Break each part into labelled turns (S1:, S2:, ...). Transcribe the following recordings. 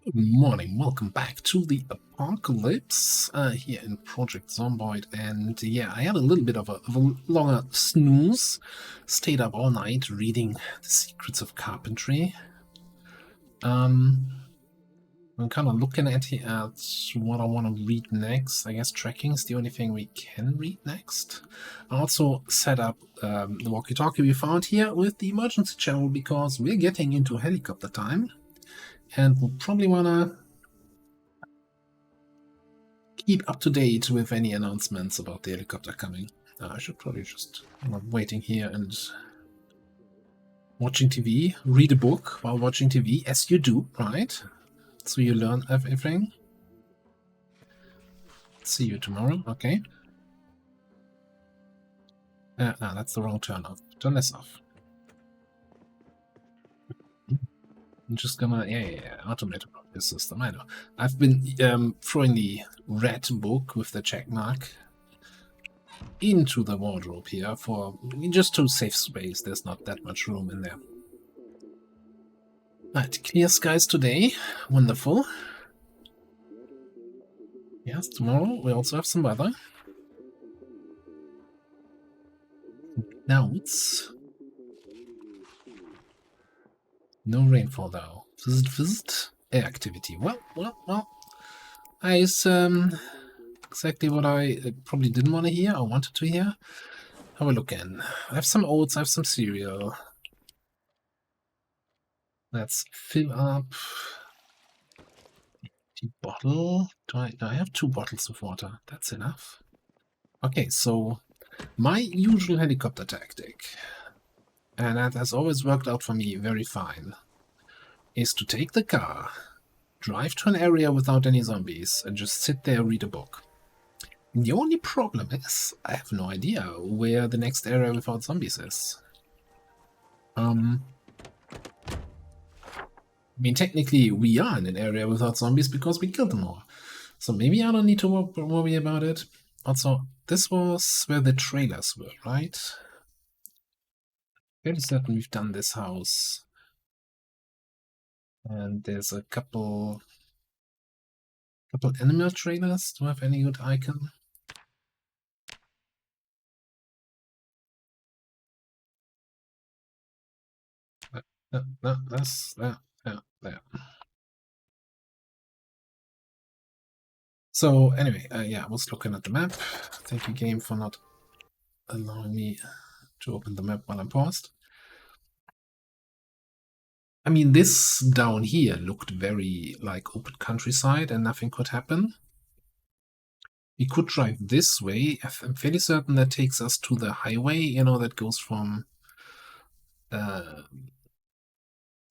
S1: Good morning, welcome back to the apocalypse here in Project Zomboid. And yeah, I had a little bit of a longer snooze. Stayed up all night reading The Secrets of Carpentry. I'm kind of looking at what I want to read next. I guess tracking is the only thing we can read next. I also set up the walkie-talkie we found here with the emergency channel because we're getting into helicopter time. And we'll probably want to keep up to date with any announcements about the helicopter coming. I should probably just waiting here and watching TV, read a book while watching TV, as you do, right? So you learn everything. See you tomorrow, okay? No, that's the wrong turn off. Turn this off. I'm just gonna, yeah, automate about this system, I know. I've been throwing the red book with the check mark into the wardrobe here for just to save space. There's not that much room in there. Right, clear skies today. Wonderful. Yes, tomorrow we also have some weather. Clouds. No rainfall though. Visit. Air activity. Well. It's exactly what I probably didn't want to hear. I wanted to hear. Have a look in. I have some oats. I have some cereal. Let's fill up the bottle. Do I have 2 bottles of water? That's enough. Okay, so my usual helicopter tactic, and that has always worked out for me very fine, is to take the car, drive to an area without any zombies, and just sit there and read a book. The only problem is, I have no idea where the next area without zombies is. I mean, technically, we are in an area without zombies because we killed them all. So maybe I don't need to worry about it. Also, this was where the trailers were, right? Fairly certain we've done this house. And there's a couple animal trailers. Do I have any good icon? No, that's there. So anyway, yeah, I was looking at the map. Thank you, game, for not allowing me to open the map while I'm paused. I mean, this down here looked very like open countryside and nothing could happen. We could drive this way. I'm fairly certain that takes us to the highway, you know, that goes from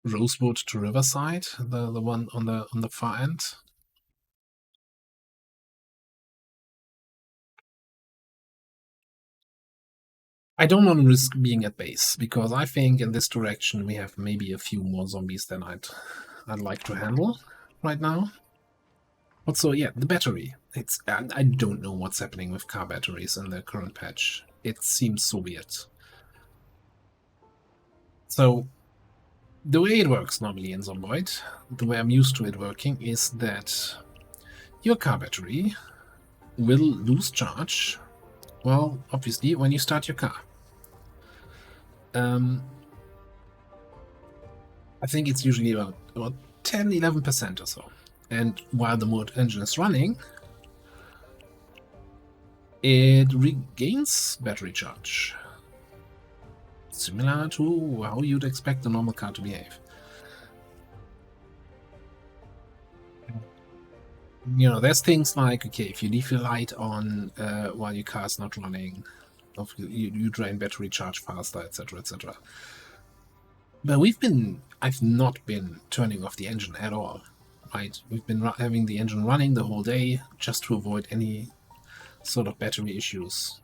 S1: Rosewood to Riverside, the one on the far end. I don't want to risk being at base because I think in this direction we have maybe a few more zombies than I'd like to handle right now. Also, yeah, the battery. I don't know what's happening with car batteries in the current patch. It seems so weird. So the way it works normally in Zomboid, the way I'm used to it working, is that your car battery will lose charge, well, obviously, when you start your car. I think it's usually about 10-11% or so. And while the motor engine is running, it regains battery charge. Similar to how you'd expect a normal car to behave. You know, there's things like, okay, if you leave your light on while your car is not running, you drain battery charge faster, etc., etc. But I've not been turning off the engine at all, right? We've been having the engine running the whole day just to avoid any sort of battery issues.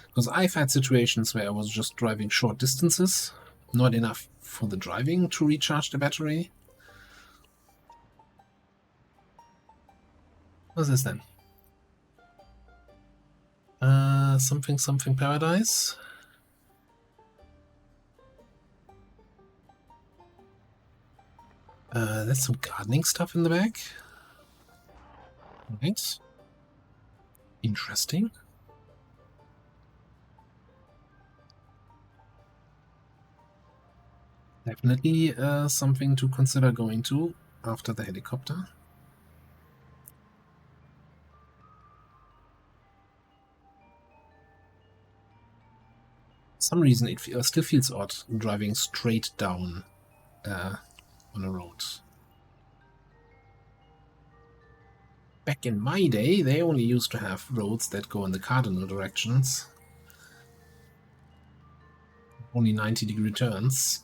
S1: Because I've had situations where I was just driving short distances, not enough for the driving to recharge the battery. What's this then? Something paradise. There's some gardening stuff in the back. Right. Interesting. Definitely something to consider going to after the helicopter. For some reason it still feels odd driving straight down on a road. Back in my day, they only used to have roads that go in the cardinal directions. Only 90-degree turns.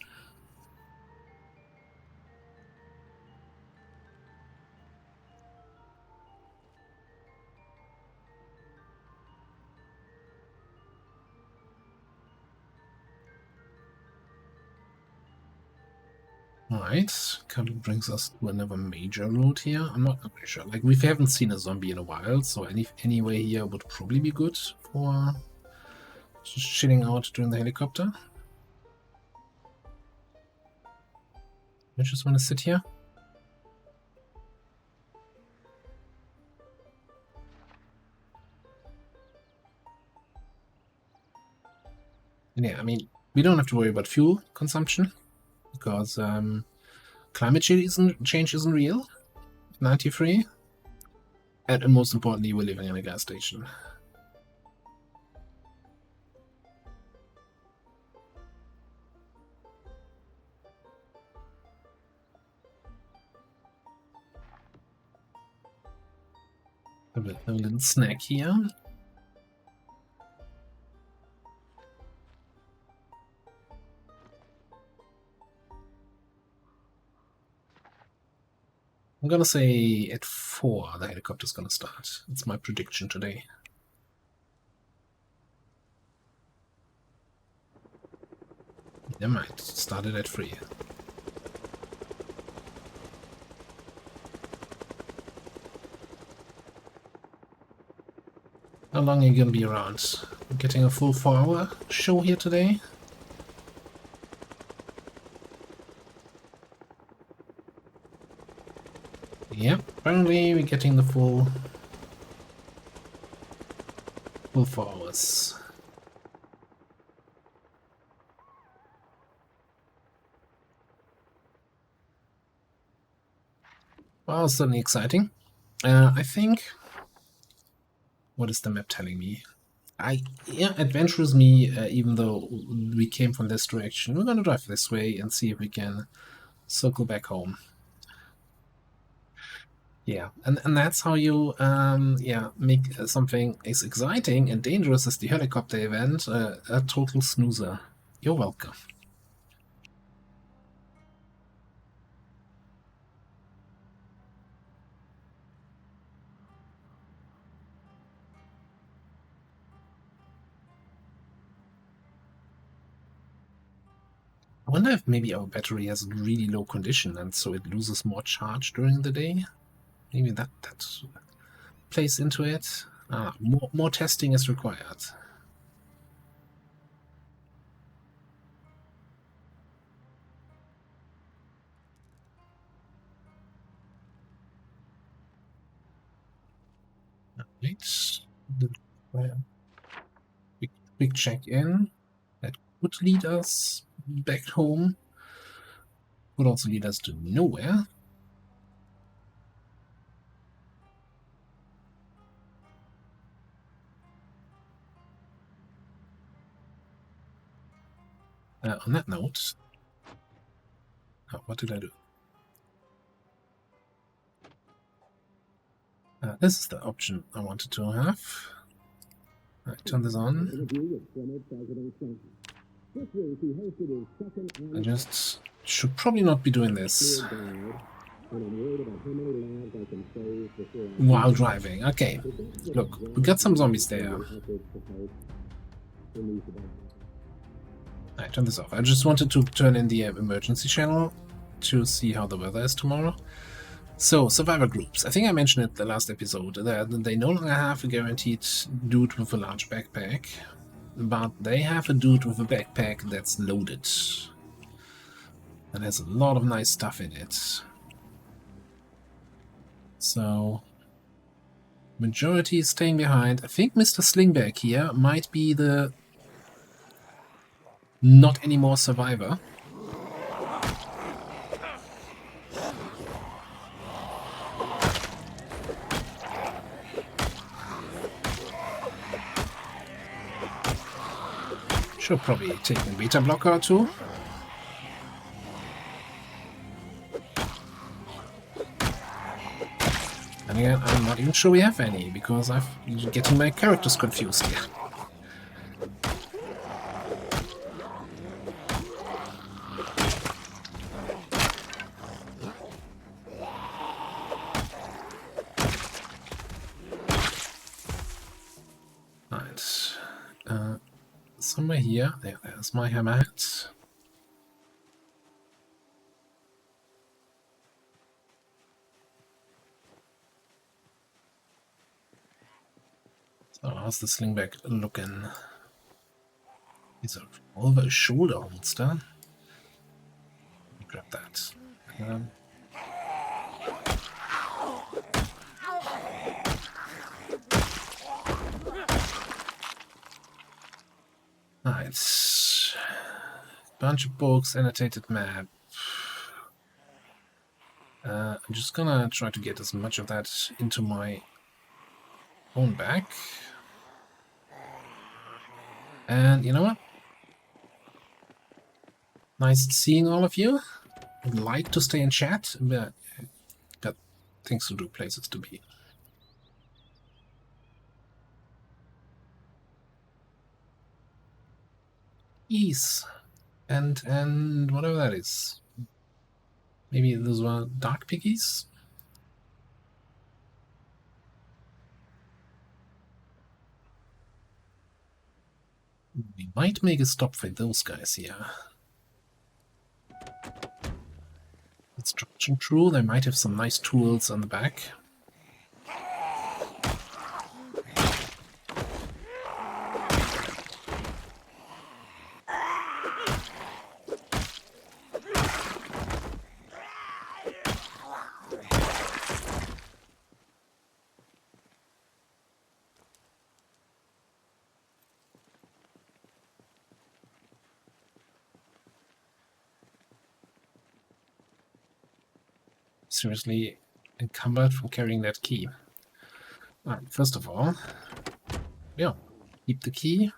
S1: Alright, kind of brings us to another major road here. I'm not really sure. Like, we haven't seen a zombie in a while, so any way here would probably be good for just chilling out during the helicopter. I just want to sit here. And yeah, I mean, we don't have to worry about fuel consumption because climate change isn't real. 93. And most importantly, we're living in a gas station. Have a little snack here. I'm gonna say at 4 the helicopter's gonna start. It's my prediction today. Never mind, started at 3. How long are you gonna be around? Getting a full 4-hour show here today? Yep, apparently we're getting the full 4 hours. Well, certainly exciting. I think... What is the map telling me? Yeah, adventurous me, even though we came from this direction. We're gonna drive this way and see if we can circle back home. Yeah, and that's how you make something as exciting and dangerous as the helicopter event a total snoozer. You're welcome. I wonder if maybe our battery has really low condition and so it loses more charge during the day. Maybe that plays into it. More testing is required. Right. Big check-in. That could lead us back home. Could also lead us to nowhere. On that note, what did I do? This is the option I wanted to have. Turn this on. I just should probably not be doing this while driving. Okay, look, we got some zombies there. I turn this off. I just wanted to turn in the emergency channel to see how the weather is tomorrow. So, survivor groups. I think I mentioned it the last episode. They no longer have a guaranteed dude with a large backpack, but they have a dude with a backpack that's loaded. And has a lot of nice stuff in it. So majority is staying behind. I think Mr. Slingback here might be the not anymore survivor. Should probably take a beta blocker or two. And again, I'm not even sure we have any, because I'm getting my characters confused here. Right. Somewhere here. There's my hammerhead. So how's the slingback looking? He's over a shoulder holster. Let me grab that. Right. Bunch of books, annotated map. I'm just gonna try to get as much of that into my own bag. And you know what? Nice seeing all of you. I'd like to stay in chat, but got things to do, places to be. Ease. And whatever that is. Maybe those were dark piggies? We might make a stop for those guys here. Construction crew, they might have some nice tools on the back. Seriously encumbered from carrying that key. Alright, first of all, yeah, keep the key.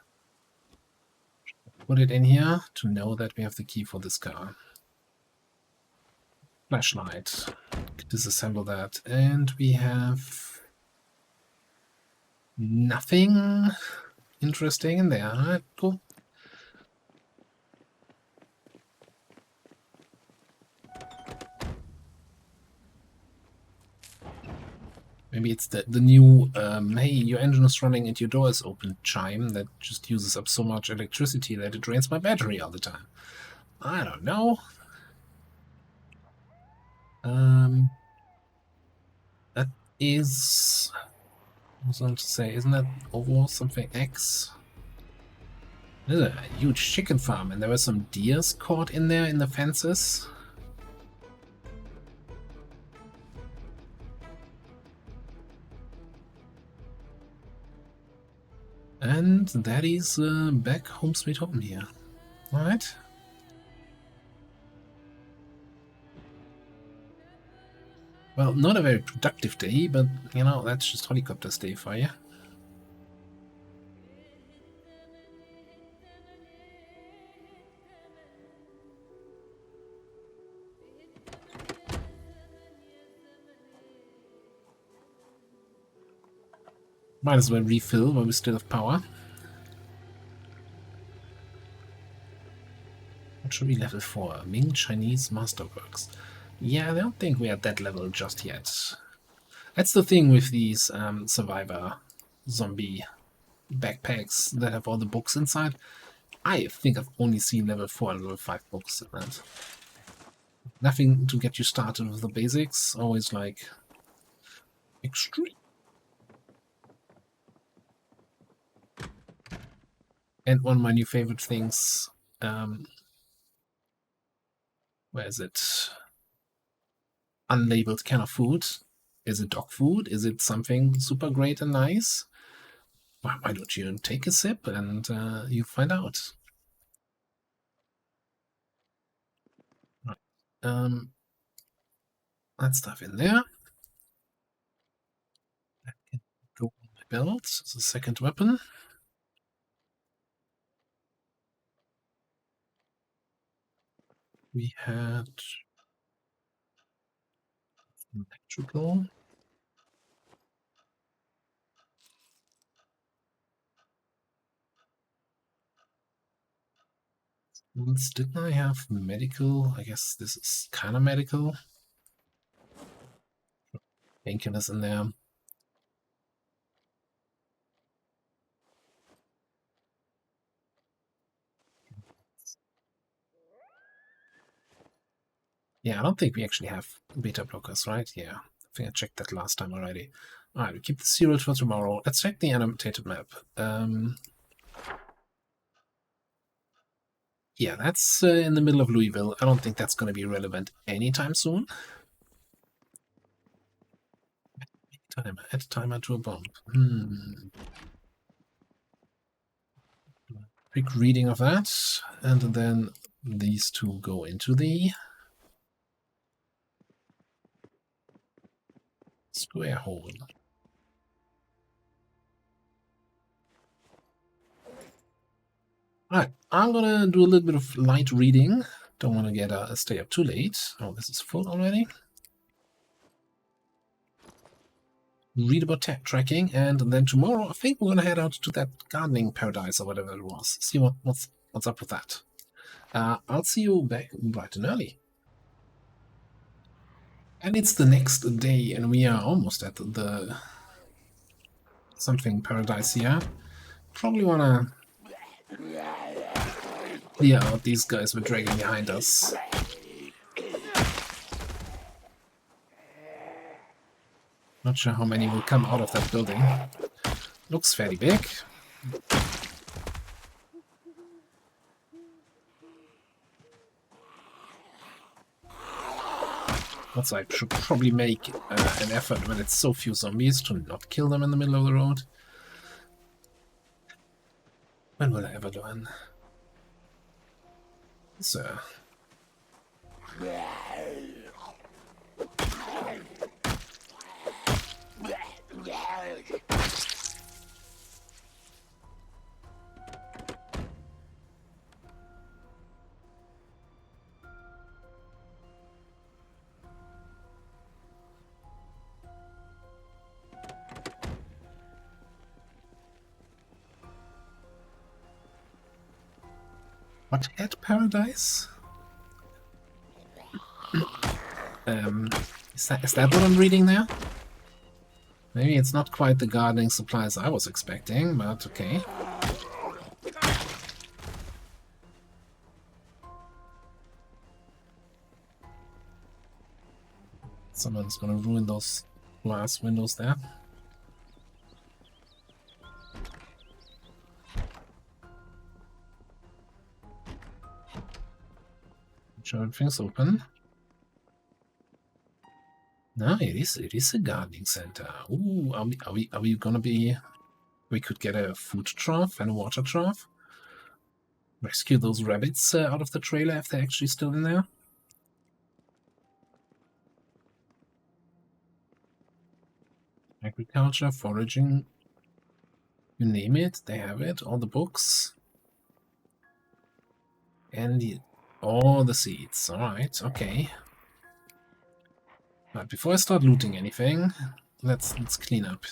S1: Put it in here to know that we have the key for this car. Flashlight. Disassemble that. And we have nothing interesting in there. Alright, cool. Maybe it's the new, hey, your engine is running and your door is open chime that just uses up so much electricity that it drains my battery all the time. I don't know. That is... I was going to say, isn't that over something X? There's a huge chicken farm, and there were some deers caught in there in the fences. And that is back home sweet home here. Alright. Well, not a very productive day, but, you know, that's just helicopter's day for you. Might as well refill while we still have power. What should be level 4? Ming Chinese Masterworks. Yeah, I don't think we're at that level just yet. That's the thing with these survivor zombie backpacks that have all the books inside. I think I've only seen level 4 and level 5 books in that. Nothing to get you started with the basics, always like extreme. And one of my new favorite things, where is it? Unlabeled can of food. Is it dog food? Is it something super great and nice? Why don't you take a sip and you find out? Right. That stuff in there. That can go on my belt as a second weapon. We had electrical. Didn't I have medical? I guess this is kind of medical. Painkillers in there. Yeah, I don't think we actually have beta blockers, right? Yeah, I think I checked that last time already. All right, we keep the cereal for tomorrow. Let's check the annotated map. Yeah, that's in the middle of Louisville. I don't think that's going to be relevant anytime soon. Add timer to a bomb. Quick reading of that, and then these two go into the square hole. Alright, I'm gonna do a little bit of light reading. Don't want to get stay up too late. Oh, this is full already. Read about tech tracking, and then tomorrow I think we're gonna head out to that gardening paradise or whatever it was. See what's up with that. I'll see you back bright and early. And it's the next day, and we are almost at the something paradise here. Probably wanna clear out these guys we're dragging behind us. Not sure how many will come out of that building. Looks fairly big. Also, I should probably make an effort when it's so few zombies to not kill them in the middle of the road. When will I ever learn? So. What had paradise? Is that what I'm reading there? Maybe it's not quite the gardening supplies I was expecting, but okay. Someone's gonna ruin those glass windows there. Sure, everything's open. No, it is a gardening center. Ooh, are we gonna be? We could get a food trough and a water trough. Rescue those rabbits out of the trailer if they're actually still in there. Agriculture, foraging, you name it, they have it. All the books. And all the seeds. Alright, okay. But before I start looting anything, let's clean up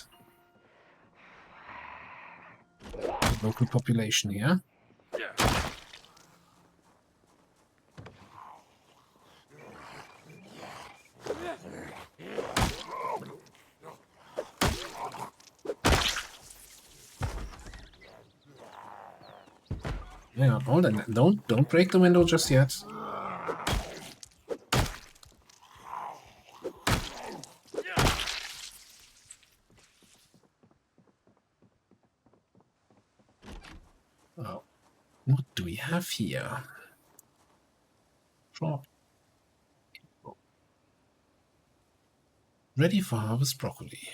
S1: the local population here. Yeah, hold on. Don't break the window just yet. Oh, what do we have here? Drop. Ready for harvest broccoli.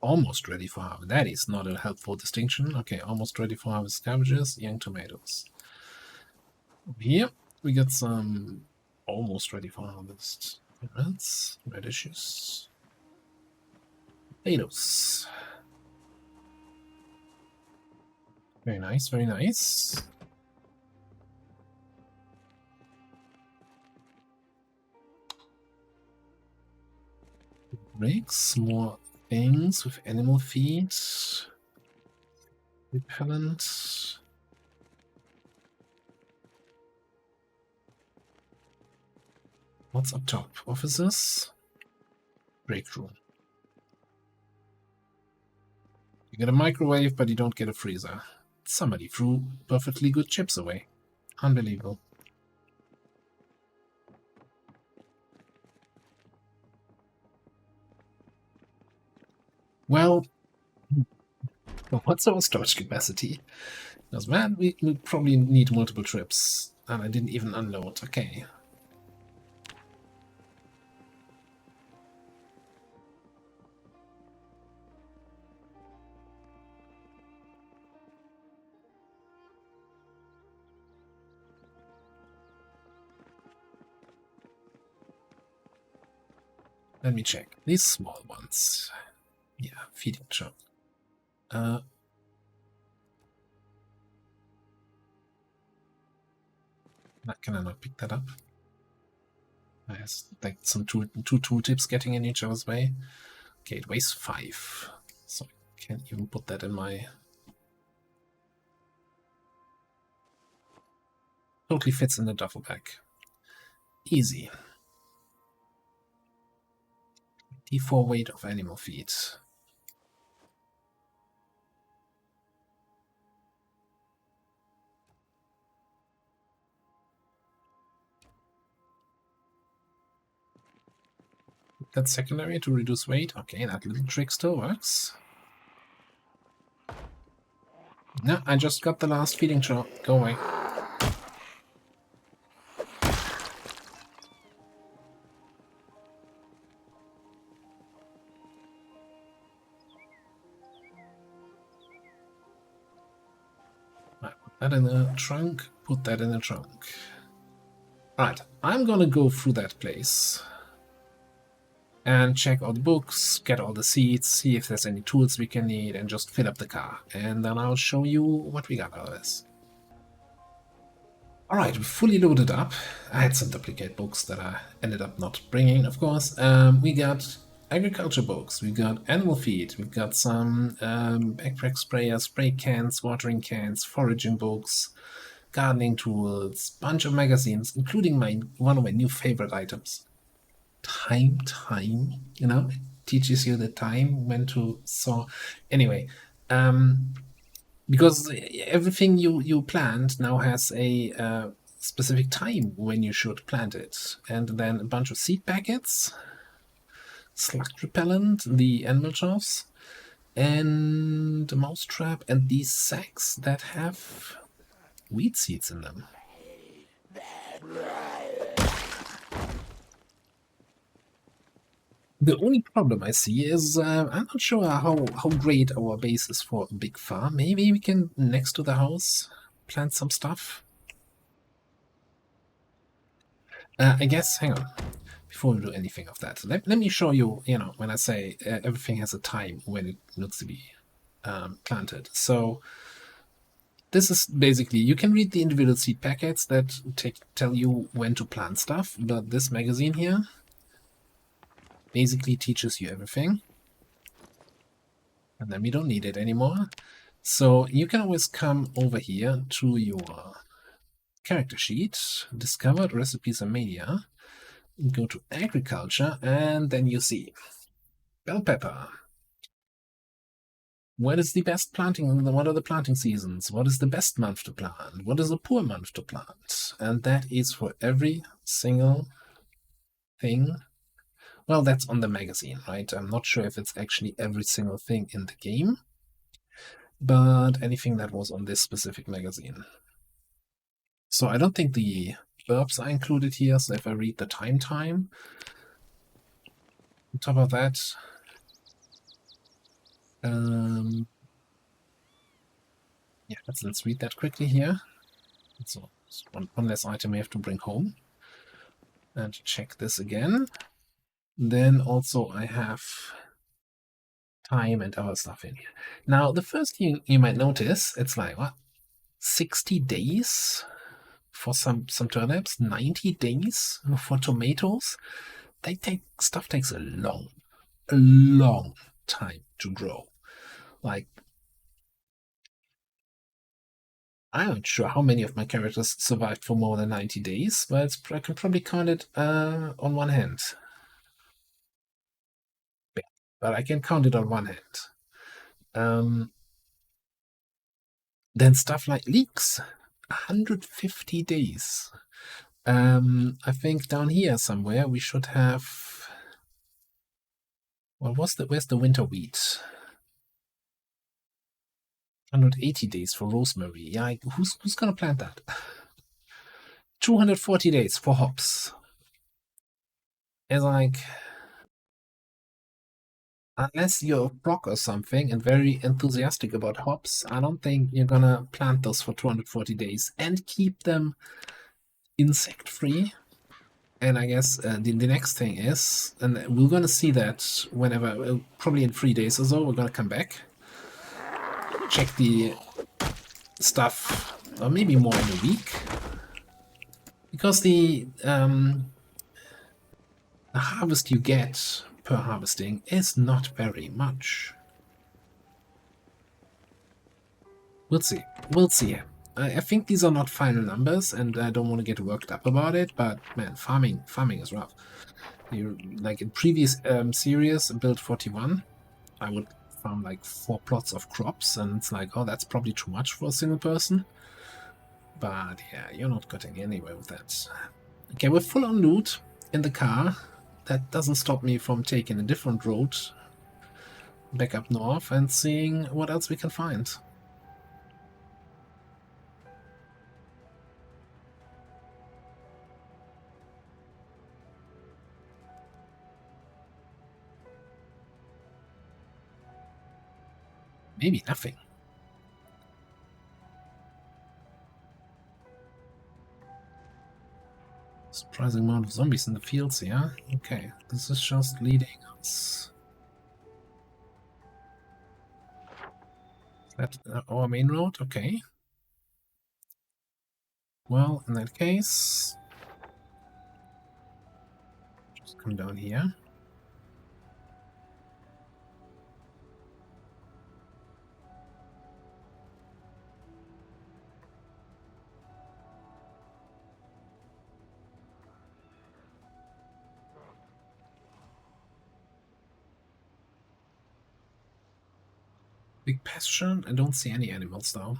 S1: Almost ready for harvest. That is not a helpful distinction. Okay, almost ready for harvest cabbages, young tomatoes. Over here, we got some almost ready for harvest carrots, radishes, potatoes. Very nice, very nice. Bricks, more things with animal feed. Repellent. What's up top? Offices. Break room. You get a microwave, but you don't get a freezer. Somebody threw perfectly good chips away. Unbelievable. Well, what's our storage capacity? Because, man, we probably need multiple trips. And I didn't even unload. Okay. Let me check. These small ones. Yeah, feeding chunk. Can I not pick that up? Nice. Like some two tooltips getting in each other's way. Okay, it weighs 5. So I can't even put that in my... Totally fits in the duffel bag. Easy. D4 weight of animal feed. That's secondary to reduce weight. Okay, that little trick still works. No, I just got the last feeding jar. Go away. Right, put that in the trunk. Put that in the trunk. Right, I'm gonna go through that place and check all the books, get all the seeds, see if there's any tools we can need, and just fill up the car. And then I'll show you what we got out of this. Alright, we fully loaded up. I had some duplicate books that I ended up not bringing, of course. We got agriculture books, we got animal feed, we've got some backpack sprayers, spray cans, watering cans, foraging books, gardening tools, bunch of magazines, including one of my new favorite items. Time, you know, it teaches you the time when to sow. Anyway, because everything you plant now has a specific time when you should plant it, and then a bunch of seed packets, slug repellent, the animal troughs, and a mouse trap, and these sacks that have wheat seeds in them. The only problem I see is I'm not sure how great our base is for a big farm. Maybe we can, next to the house, plant some stuff. I guess, hang on, before we do anything of that, let me show you, you know, when I say everything has a time when it needs to be planted. So this is basically, you can read the individual seed packets that tell you when to plant stuff, but this magazine here basically teaches you everything. And then we don't need it anymore. So you can always come over here to your character sheet, discovered recipes and media, go to agriculture, and then you see bell pepper. What is the best planting? What are the planting seasons? What is the best month to plant? What is a poor month to plant? And that is for every single thing. Well, that's on the magazine, right? I'm not sure if it's actually every single thing in the game, but anything that was on this specific magazine. So I don't think the verbs are included here, so if I read the time, top of that, yeah, let's read that quickly here. So it's one less item we have to bring home. And check this again. Then also I have time and other stuff in here. Now, the first thing you might notice, it's like, what, 60 days for some turnips, 90 days for tomatoes. Stuff takes a long time to grow. Like, I'm not sure how many of my characters survived for more than 90 days, but I can probably count it on one hand. But I can count it on one hand. Then stuff like leeks, 150 days. I think down here somewhere we should have. Well, where's the winter wheat? 180 days for rosemary. Yeah, who's gonna plant that? 240 days for hops. It's like, unless you're a proc or something and very enthusiastic about hops, I don't think you're gonna plant those for 240 days and keep them insect free. And I guess the next thing is, and we're gonna see that whenever, probably in 3 days or so, we're gonna come back, check the stuff, or maybe more in a week, because the harvest you get per harvesting is not very much. We'll see. We'll see. I think these are not final numbers, and I don't want to get worked up about it, but man, farming is rough. Like in previous series, build 41, I would farm like 4 plots of crops, and it's like, oh, that's probably too much for a single person. But yeah, you're not getting anywhere with that. Okay, we're full on loot in the car. That doesn't stop me from taking a different road back up north and seeing what else we can find. Maybe nothing. Surprising amount of zombies in the fields here. Okay, this is just leading us. Is that our main road? Okay. Well, in that case, just come down here. Big pasture. I don't see any animals though.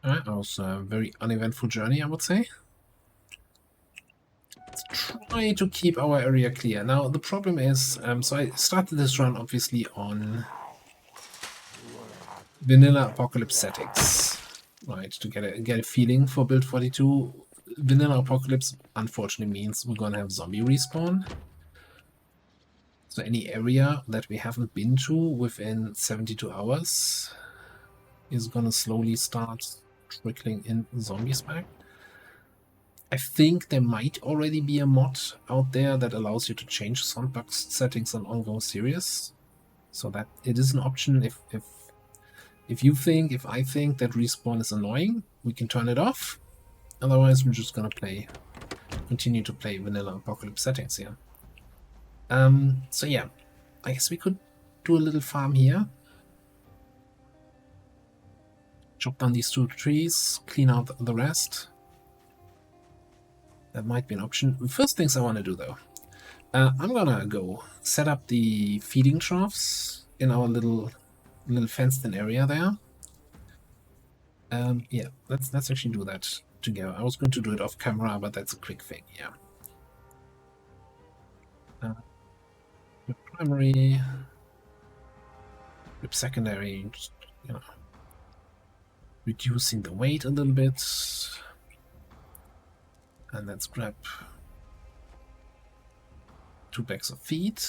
S1: Alright, that was a very uneventful journey, I would say. Let's try to keep our area clear. Now, the problem is, so I started this run obviously on vanilla apocalypse settings, right, to get a feeling for build 42. Vanilla apocalypse unfortunately means we're gonna have zombie respawn. So any area that we haven't been to within 72 hours is gonna slowly start trickling in zombies back. I think there might already be a mod out there that allows you to change sandbox settings on ongoing series, so that it is an option. If I think that respawn is annoying, we can turn it off. Otherwise, we're just gonna continue to play vanilla apocalypse settings here. So yeah, I guess we could do a little farm here. Chop down these 2 trees, clean out the rest. That might be an option. The first things I want to do though, I'm gonna go set up the feeding troughs in our little fenced-in area there. Yeah, let's actually do that together. I was going to do it off camera, but that's a quick thing. Yeah. Primary, secondary, just, you know, reducing the weight a little bit. And let's grab 2 bags of feed.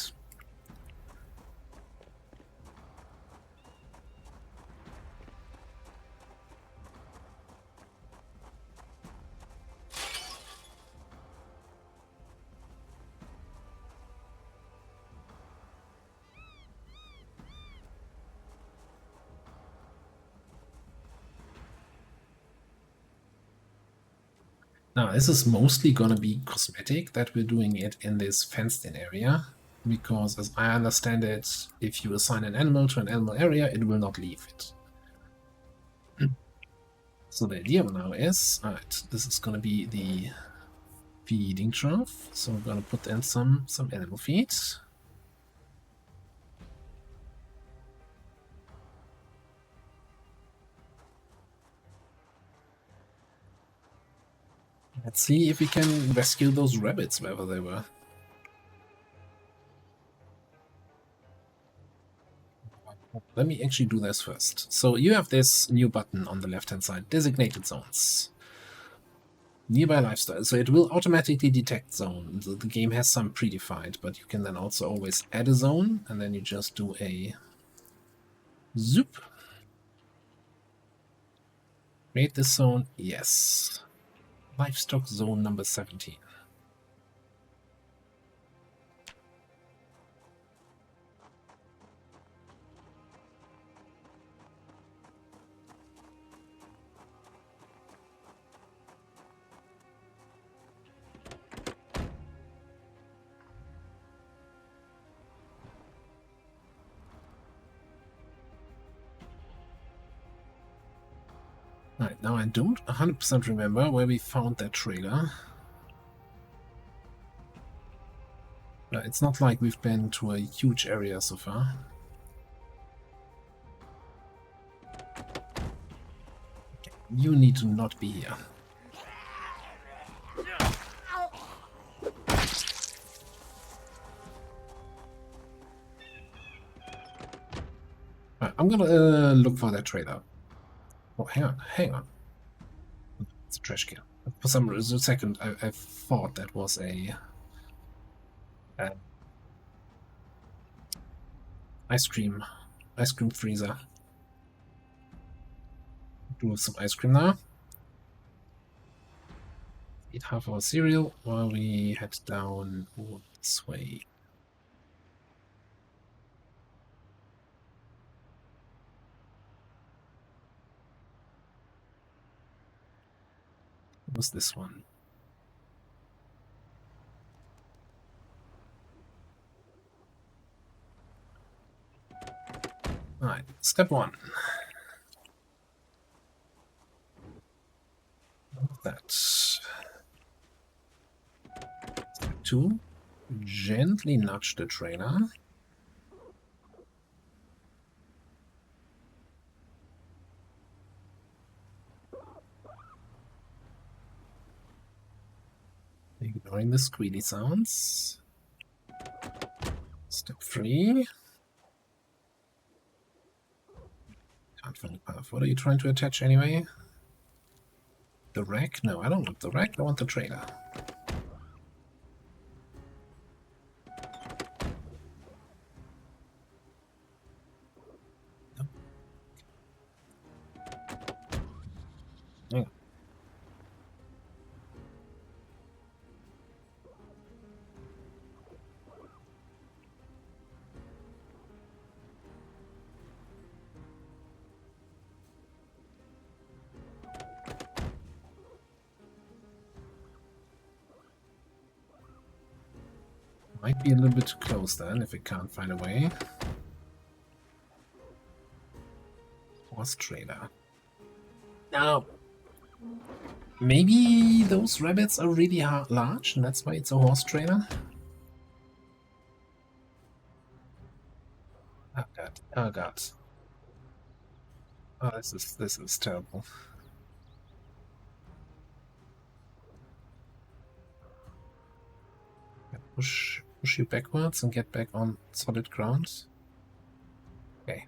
S1: Now, this is mostly going to be cosmetic that we're doing it in this fenced-in area, because as I understand it, if you assign an animal to an animal area, it will not leave it. So the idea now is, alright, this is going to be the feeding trough, so we're going to put in some animal feed. Let's see if we can rescue those rabbits wherever they were. Let me actually do this first. So you have this new button on the left-hand side, designated zones. Nearby lifestyle. So it will automatically detect zone. The game has some predefined, but you can then also always add a zone, and then you just do a zoop. Create this zone. Yes. Livestock zone number 17. Right, now I don't 100% remember where we found that trailer. It's not like we've been to a huge area so far. Okay, you need to not be here. Right, I'm gonna look for that trailer. Oh, hang on. It's a trash can. For some reason, a second, I thought that was a ice cream freezer. Do some ice cream now. Eat half our cereal while we head down this way. What was this one? Alright, step 1. That. Step 2. Gently nudge the trailer. Ignoring the squealy sounds. Step 3. Can't find the path. What are you trying to attach anyway? The rack? No, I don't want the rack, I want the trailer. Yeah. Might be a little bit too close then, if we can't find a way. Horse trailer. Now, maybe those rabbits are really large, and that's why it's a horse trailer? Oh god, oh god. Oh, this is terrible. Push you backwards and get back on solid ground. Okay.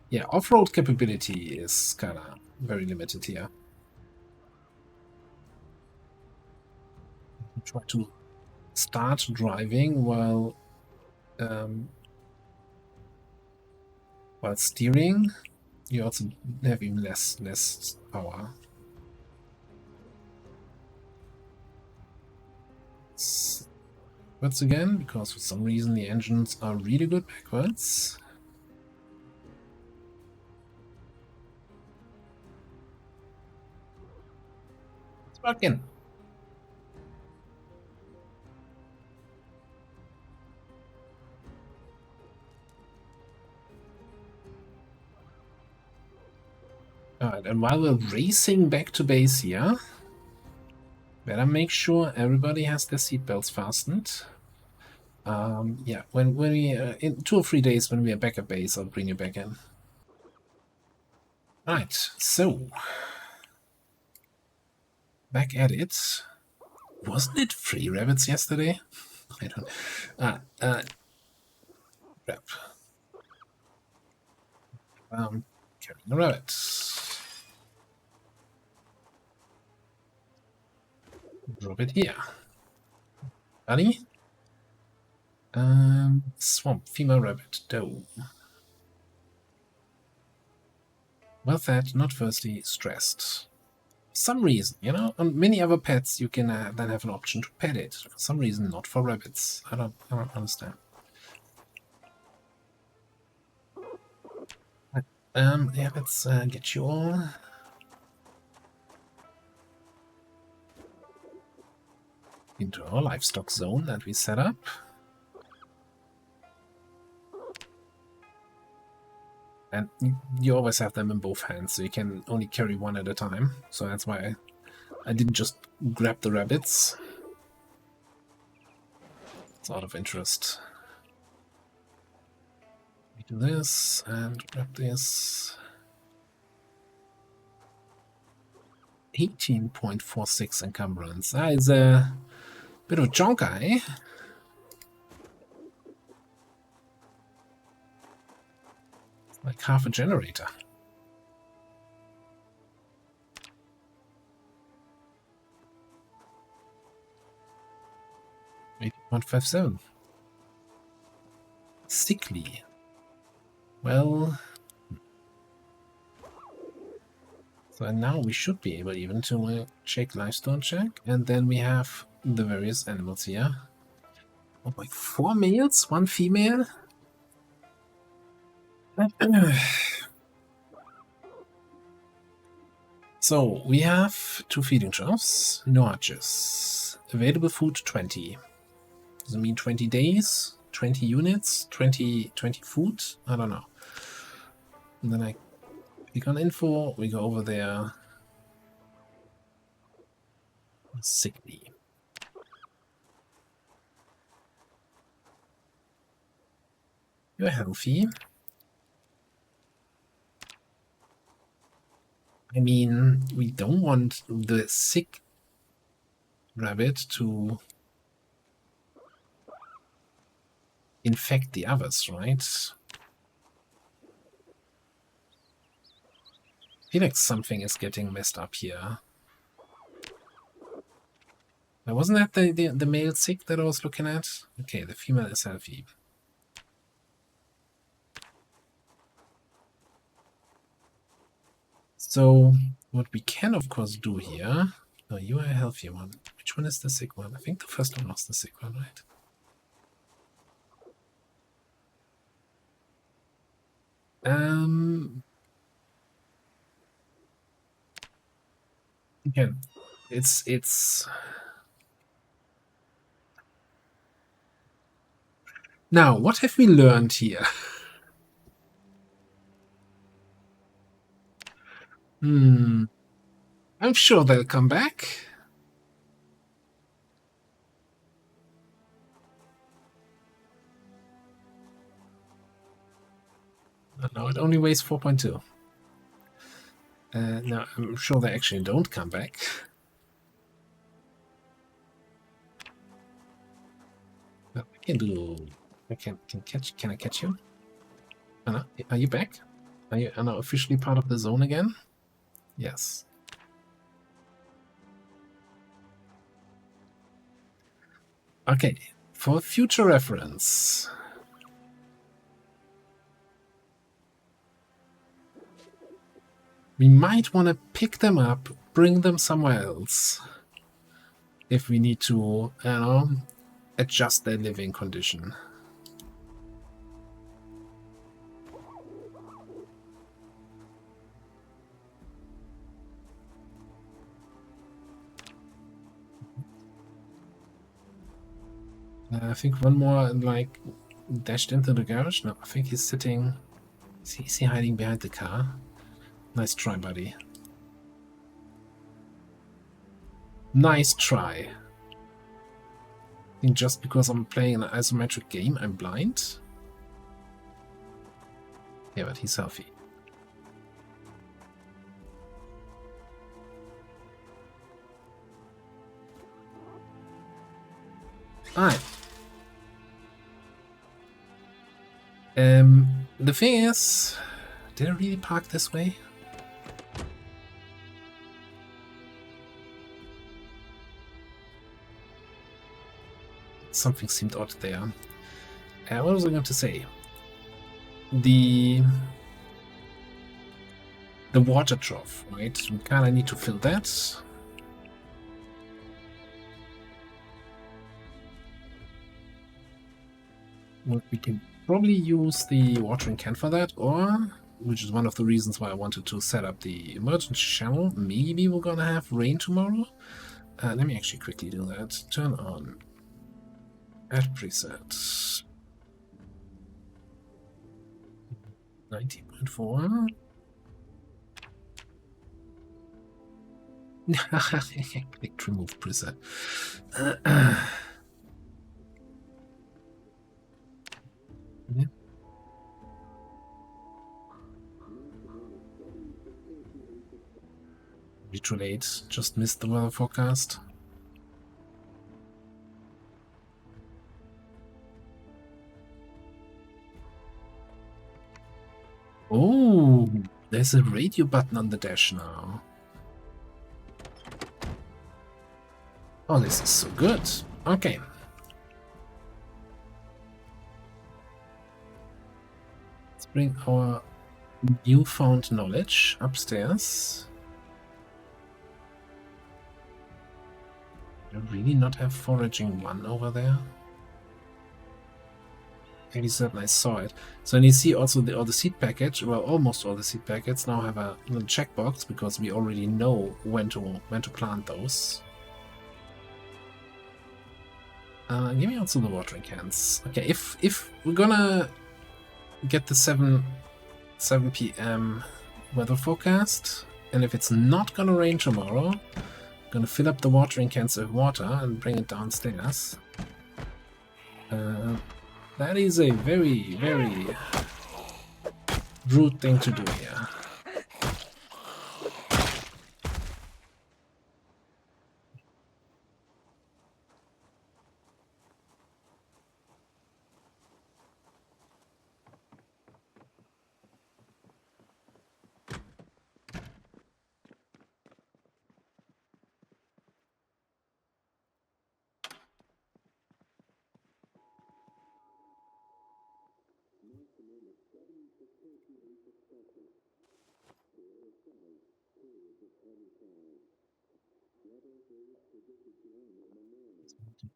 S1: Yeah, off-road capability is kind of very limited here. Try to start driving while steering. You also have even less power. Backwards again, because for some reason the engines are really good backwards. Let's back in. Alright, and while we're racing back to base here, better make sure everybody has their seatbelts fastened. Yeah, when we in 2 or 3 days when we are back at base, I'll bring you back in. Right, so back at it. Wasn't it 3 rabbits yesterday? I don't. Crap. Carrying a rabbit. Drop it here. Buddy. Swamp, female rabbit, doe. Well fed, not thirsty, stressed. For some reason, you know, on many other pets you can then have an option to pet it. For some reason, not for rabbits. I don't understand. Yeah, let's get you all. Into our livestock zone that we set up. And you always have them in both hands, so you can only carry one at a time. So that's why I didn't just grab the rabbits. It's out of interest. We do this and grab this. 18.46 encumbrance. That is a bit of a chonker, eh? Like half a generator. $80.57. Sickly. Well, so now we should be able even to check livestock check, and then we have the various animals here. Oh my, 4 males, 1 female. So we have 2 feeding troughs, no arches. Available food 20. Does it mean 20 days? 20 units? 20 food? I don't know. And then I click on info, we go over there. Sickly. You're healthy. I mean, we don't want the sick rabbit to infect the others, right? I feel like something is getting messed up here. Now, wasn't that the male sick that I was looking at? Okay, the female is healthy. So what we can, of course, do here... Oh, you are a healthy one. Which one is the sick one? I think the first one was the sick one, right? Again, it's... Now, what have we learned here? I'm sure they'll come back. No, it only weighs 4.2. No, I'm sure they actually don't come back. I can do... Can I catch you? Oh, no. Are you back? Are you now officially part of the zone again? Yes. Okay, for future reference. We might want to pick them up, bring them somewhere else. If we need to, adjust their living condition. I think one more, like, dashed into the garage. No, I think he's sitting... Is he hiding behind the car? Nice try, buddy. Nice try. I think just because I'm playing an isometric game, I'm blind. Yeah, but he's healthy. Alright. The thing is... Did I really park this way? Something seemed odd there. What was I going to say? The water trough, right? We kind of need to fill that. Well, we can probably use the watering can for that, or, which is one of the reasons why I wanted to set up the emergency channel, maybe we're gonna have rain tomorrow. Let me actually quickly do that. Turn on add preset. 90.4. Click remove preset. Yeah. Be too late. Just missed the weather forecast. Oh, there's a radio button on the dash now. Oh, this is so good. Okay. Let's bring our newfound knowledge upstairs. Do I really not have foraging 1 over there? 87, I saw it. So and you see also all the seed package, well, almost all the seed packets now have a little checkbox because we already know when to plant those. Give me also the watering cans. Okay, if we're gonna get the 7 p.m. weather forecast, and if it's not gonna rain tomorrow, I'm gonna fill up the watering cans with water and bring it downstairs. That is a very, very rude thing to do here.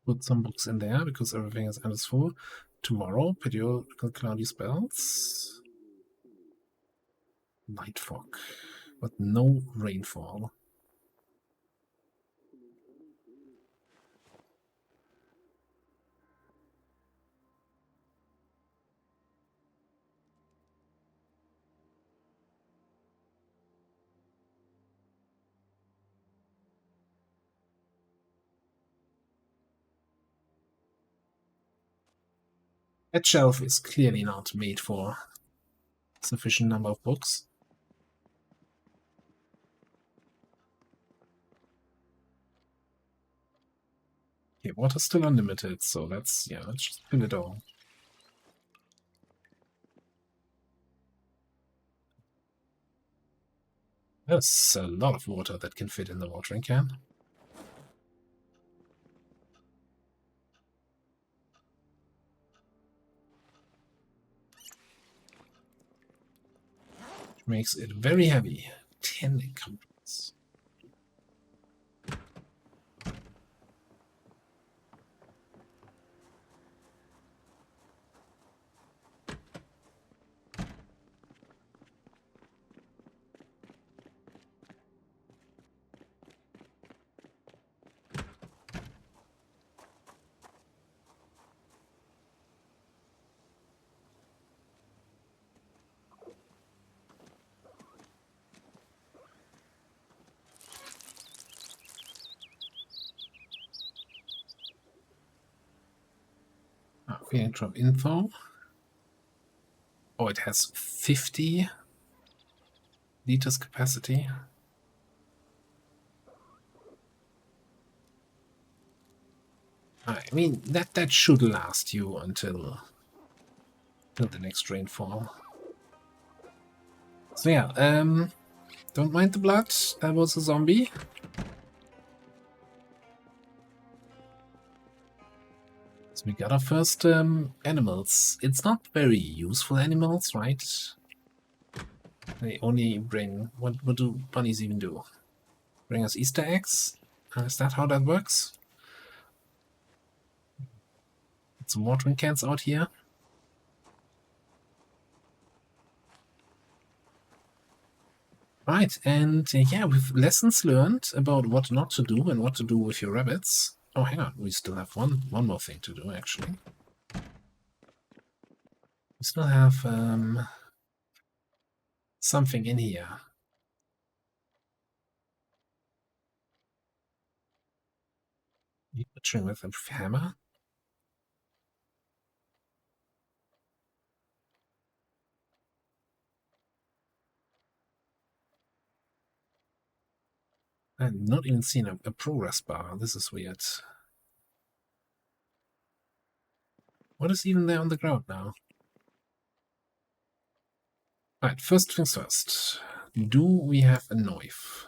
S1: Put some books in there because everything is endless full. Tomorrow, periodical cloudy spells. Night fog, but no rainfall. That shelf is clearly not made for sufficient number of books. Okay, water's still unlimited, so let's just fill it all. There's a lot of water that can fit in the watering can. Which makes it very heavy. 10 encumbrance. Okay, drop info. Oh, it has 50 liters capacity. I mean, that should last you until the next rainfall. So yeah, don't mind the blood. That was a zombie. So we got our first animals. It's not very useful animals, right? They only bring... What do bunnies even do? Bring us Easter eggs? Is that how that works? Some watering cans out here. Right, and yeah, with lessons learned about what not to do and what to do with your rabbits. Oh, hang on, we still have one more thing to do, actually. We still have something in here. Butchering with a hammer. I've not even seen a progress bar. This is weird. What is even there on the ground now? Right, first things first. Do we have a knife?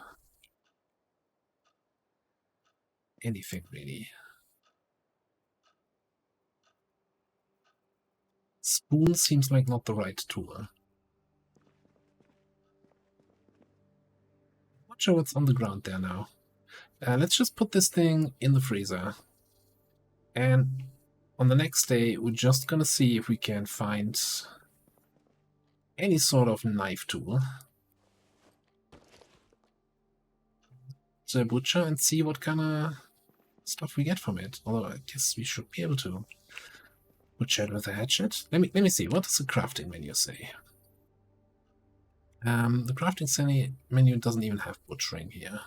S1: Anything, really. Spoon seems like not the right tool. Not sure what's on the ground there now. Let's just put this thing in the freezer. And on the next day, we're just gonna see if we can find any sort of knife tool. To butcher and see what kind of stuff we get from it. Although I guess we should be able to butcher it with a hatchet. Let me see. What does the crafting menu say? The crafting menu doesn't even have butchering here.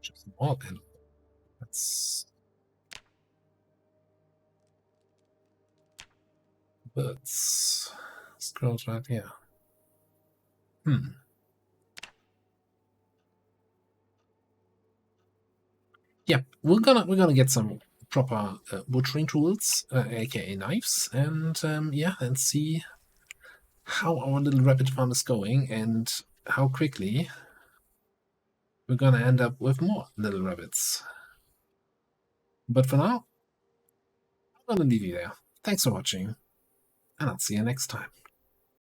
S1: Just more than that's birds. Scrolls right here. Yeah, we're gonna get some proper butchering tools, aka knives, and yeah, and see how our little rabbit farm is going and how quickly we're gonna end up with more little rabbits. But for now, I'm gonna leave you there. Thanks for watching, and I'll see you next time.